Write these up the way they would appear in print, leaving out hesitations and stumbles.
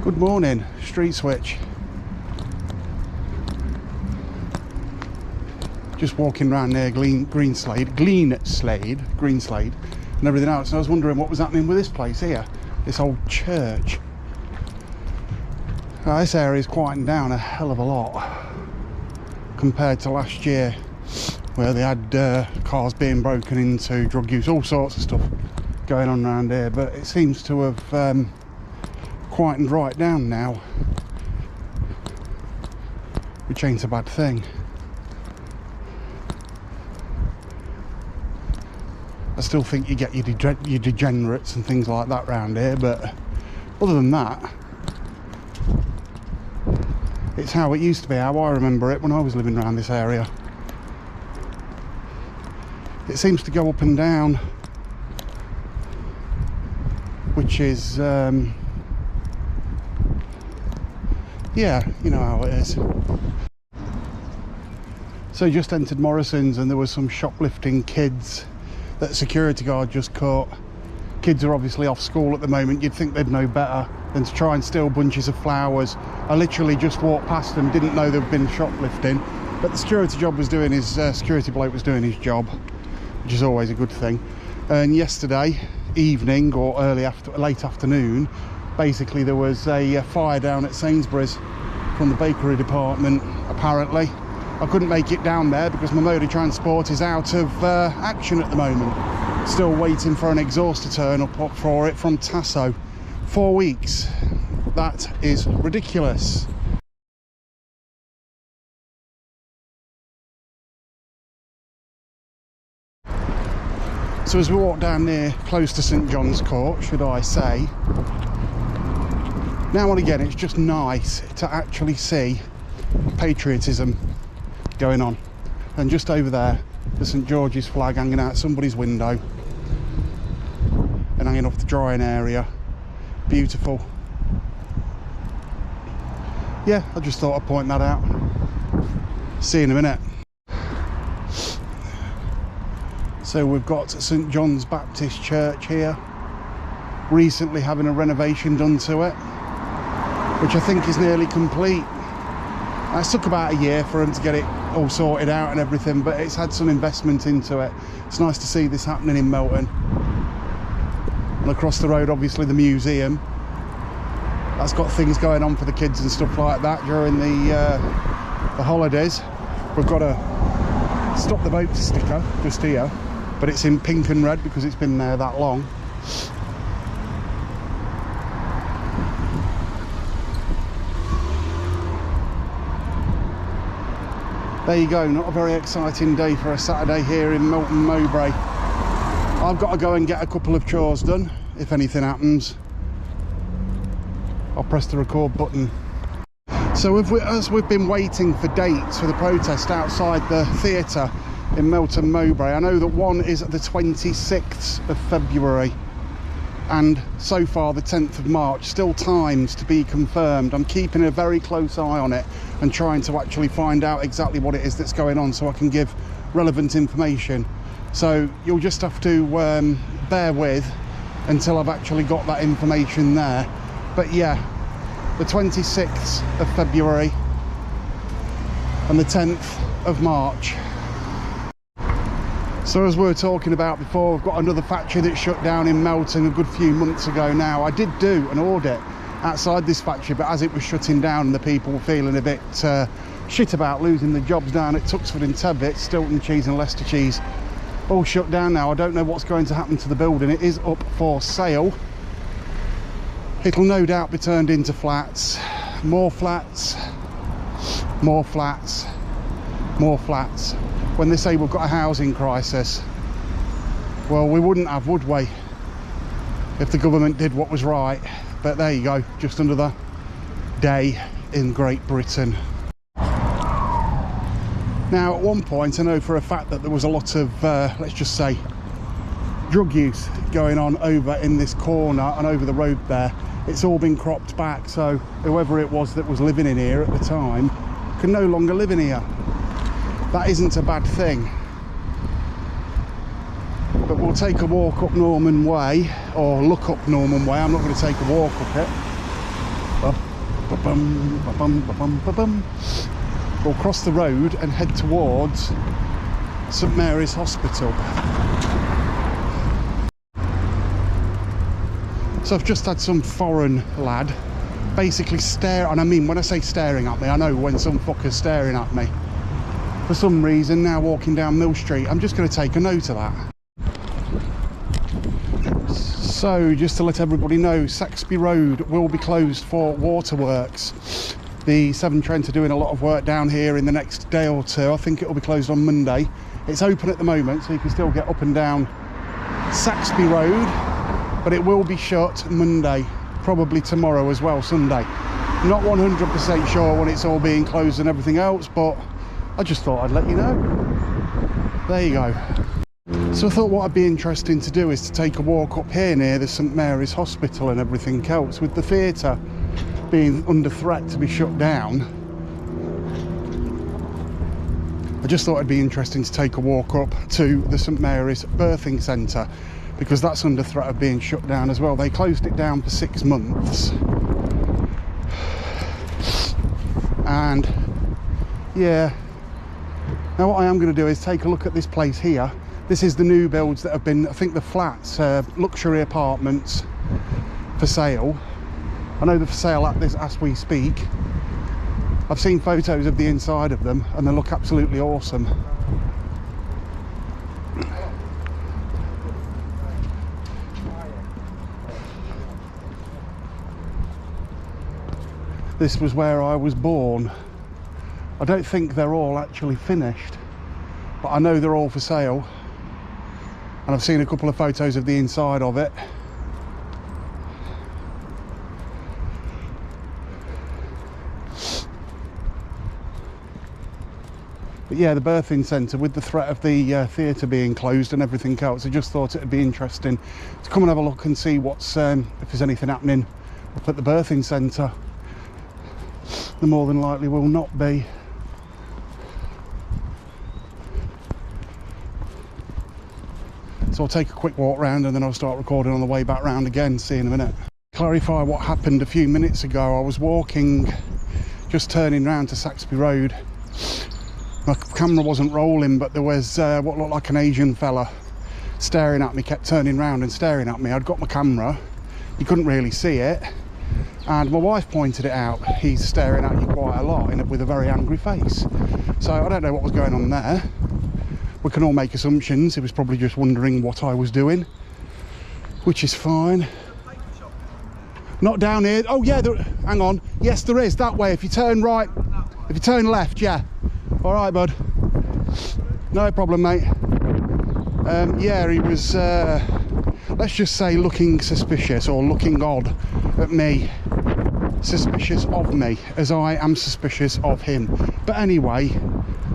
Good morning, street switch. Just walking around there, Greenslade, and everything else. And I was wondering what was happening with this place here, this old church. Now, this area's quietened down a hell of a lot compared to last year, where they had cars being broken into, drug use, all sorts of stuff going on around here. But it seems to have quietened right down now, which ain't a bad thing. I still think you get your degenerates and things like that around here, but other than that, it's how it used to be, how I remember it when I was living around this area. It seems to go up and down, which is yeah, you know how it is. So just entered Morrison's and there was some shoplifting kids that security guard just caught. Kids are obviously off school at the moment. You'd think they'd know better than to try and steal bunches of flowers. I literally just walked past them, didn't know they'd been shoplifting, but the security bloke was doing his job, which is always a good thing. And yesterday evening or late afternoon, basically there was a fire down at Sainsbury's from the bakery department, apparently. I couldn't make it down there because my mode of transport is out of action at the moment. Still waiting for an exhaust to turn up for it from Tasso. 4 weeks. That is ridiculous. So as we walk down near close to St John's Court, should I say, now and again it's just nice to actually see patriotism going on. And just over there, the St George's flag hanging out somebody's window and hanging off the drying area. Beautiful. Yeah, I just thought I'd point that out. See you in a minute. So we've got St John's Baptist Church here, recently having a renovation done to it, which I think is nearly complete. It took about a year for them to get it all sorted out and everything, but it's had some investment into it. It's nice to see this happening in Melton. And across the road, obviously, the museum. That's got things going on for the kids and stuff like that during the holidays. We've got a Stop the Boat sticker just here, but it's in pink and red because it's been there that long. There you go, not a very exciting day for a Saturday here in Melton Mowbray. I've got to go and get a couple of chores done. If anything happens, I'll press the record button. So as we've been waiting for dates for the protest outside the theatre in Melton Mowbray, I know that one is the 26th of February and so far the 10th of March, still times to be confirmed. I'm keeping a very close eye on it and trying to actually find out exactly what it is that's going on so I can give relevant information. So you'll just have to bear with until I've actually got that information there. But yeah, the 26th of February and the 10th of March. So as we were talking about before, we've got another factory that shut down in Melton a good few months ago now. I did do an audit outside this factory, but as it was shutting down and the people were feeling a bit shit about losing the jobs down at Tuxford and Tevitt, Stilton Cheese and Leicester Cheese, all shut down now. I don't know what's going to happen to the building. It is up for sale. It'll no doubt be turned into flats, more flats, more flats, more flats. When they say we've got a housing crisis, well, we wouldn't have, would we, if the government did what was right. But there you go, just another day in Great Britain. Now, at one point, I know for a fact that there was a lot of, let's just say, drug use going on over in this corner and over the road there. It's all been cropped back, so whoever it was that was living in here at the time can no longer live in here. That isn't a bad thing. But we'll take a walk up Norman Way, or look up Norman Way. I'm not going to take a walk up it. Ba-bum, ba-bum, ba-bum, ba-bum. We'll cross the road and head towards St Mary's Hospital. So I've just had some foreign lad basically stare, and I mean when I say staring at me, I know when some fucker's staring at me. For some reason, now walking down Mill Street, I'm just going to take a note of that. So, just to let everybody know, Saxby Road will be closed for waterworks. The Severn Trent are doing a lot of work down here in the next day or two. I think it will be closed on Monday. It's open at the moment, so you can still get up and down Saxby Road, but it will be shut Monday, probably tomorrow as well, Sunday. Not 100% sure when it's all being closed and everything else, but I just thought I'd let you know. There you go. So I thought what would be interesting to do is to take a walk up here near the St Mary's Hospital and everything else, with the theatre being under threat to be shut down. I just thought it'd be interesting to take a walk up to the St Mary's Birthing Centre, because that's under threat of being shut down as well. They closed it down for 6 months. And yeah, now what I am going to do is take a look at this place here. This is the new builds that have been, I think the flats, luxury apartments for sale. I know they're for sale at this as we speak. I've seen photos of the inside of them and they look absolutely awesome. This was where I was born. I don't think they're all actually finished, but I know they're all for sale. And I've seen a couple of photos of the inside of it. But yeah, the birthing centre, with the threat of the theatre being closed and everything else, I just thought it would be interesting to come and have a look and see what's if there's anything happening up at the birthing centre. There more than likely will not be. So I'll take a quick walk round and then I'll start recording on the way back round again. See you in a minute. Clarify what happened a few minutes ago. I was walking, just turning round to Saxby Road. My camera wasn't rolling, but there was what looked like an Asian fella staring at me, kept turning round and staring at me. I'd got my camera, you couldn't really see it, and my wife pointed it out. He's staring at you quite a lot with a very angry face. So I don't know what was going on there. We can all make assumptions. He was probably just wondering what I was doing, which is fine. Not down here. Oh yeah, hang on. Yes, there is. That way. If you turn right, if you turn left, yeah. All right, bud. No problem, mate. Yeah, he was, let's just say, looking suspicious or looking odd at me. Suspicious of me, as I am suspicious of him. But anyway,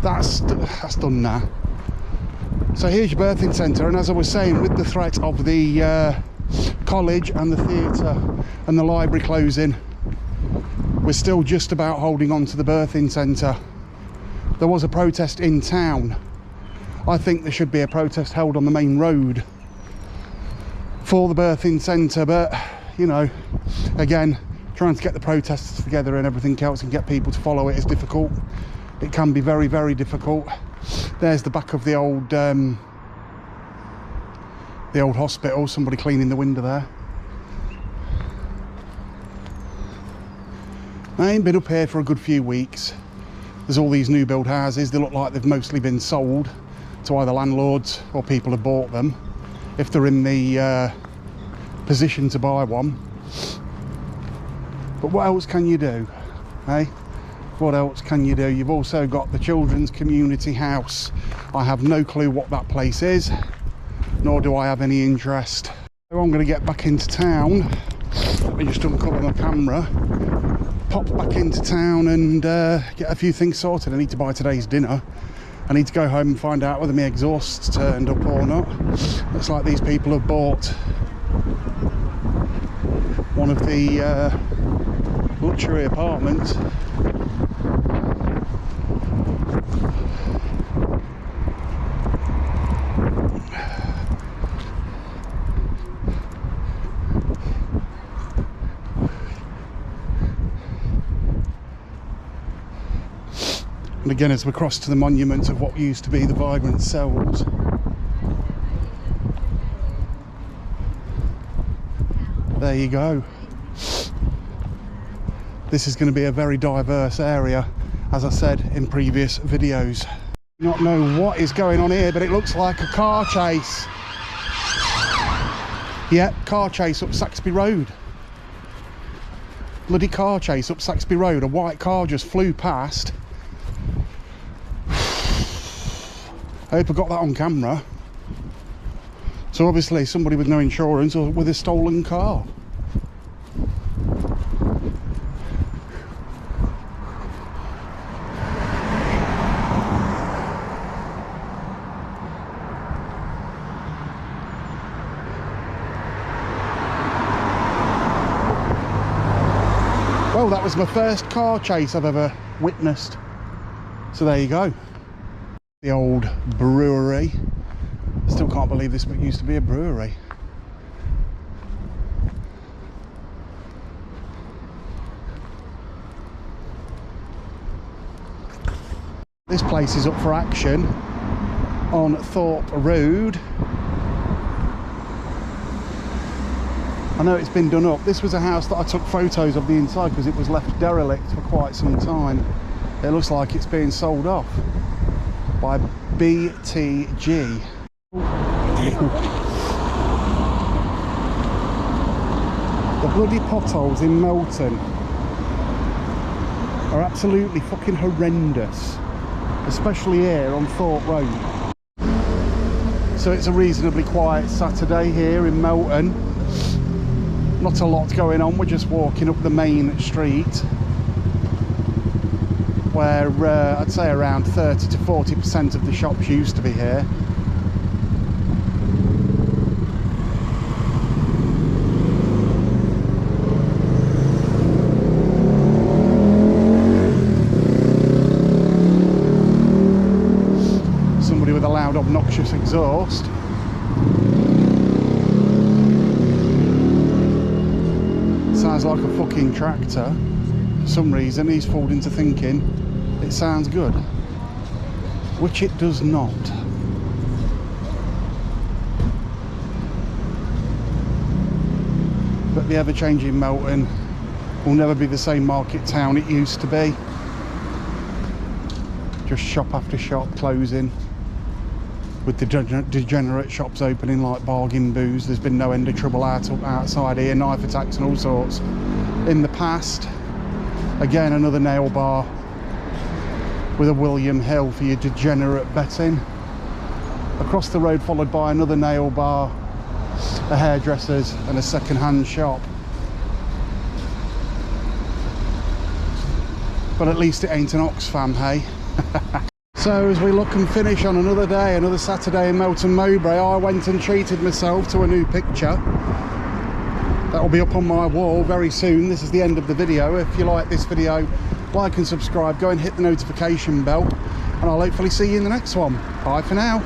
that's done now. So here's your birthing centre, and as I was saying, with the threat of the college and the theatre and the library closing, we're still just about holding on to the birthing centre. There was a protest in town. I think there should be a protest held on the main road for the birthing centre, but you know, again, trying to get the protests together and everything else and get people to follow it is difficult. It can be very, very difficult. There's the back of the old hospital. Somebody cleaning the window there. I ain't been up here for a good few weeks. There's all these new build houses. They look like they've mostly been sold to either landlords or people have bought them, if they're in the position to buy one. But what else can you do, eh? What else can you do? You've also got the Children's Community House. I have no clue what that place is, nor do I have any interest. So I'm going to get back into town. Let me just uncover my camera, pop back into town and get a few things sorted. I need to buy today's dinner. I need to go home and find out whether my exhaust's turned up or not. Looks like these people have bought one of the luxury apartments. And again, as we cross to the monument of what used to be the Vibrant Cells. There you go. This is going to be a very diverse area, as I said in previous videos. I do not know what is going on here, but it looks like a car chase. Yep, car chase up Saxby Road. Bloody car chase up Saxby Road. A white car just flew past. I hope I got that on camera. So obviously somebody with no insurance or with a stolen car. Well, that was my first car chase I've ever witnessed. So there you go. The old brewery. Still can't believe this used to be a brewery. This place is up for action on Thorpe Road. I know it's been done up. This was a house that I took photos of the inside because it was left derelict for quite some time. It looks like it's being sold off by BTG. The bloody potholes in Melton are absolutely fucking horrendous, especially here on Thorpe Road. So it's a reasonably quiet Saturday here in Melton. Not a lot going on, we're just walking up the main street where I'd say around 30 to 40% of the shops used to be here. Somebody with a loud obnoxious exhaust. Sounds like a fucking tractor. For some reason he's fooled into thinking it sounds good, which it does not. But the ever-changing Melton will never be the same market town it used to be. Just shop after shop closing, with the degenerate shops opening like bargain booze. There's been no end of trouble outside here, knife attacks and all sorts in the past. Again, another nail bar with a William Hill for your degenerate betting. Across the road, followed by another nail bar, a hairdresser's and a second-hand shop. But at least it ain't an Oxfam, hey? So as we look and finish on another day, another Saturday in Melton Mowbray, I went and treated myself to a new picture. That will be up on my wall very soon. This is the end of the video. If you like this video, like and subscribe. Go and hit the notification bell, and I'll hopefully see you in the next one. Bye for now.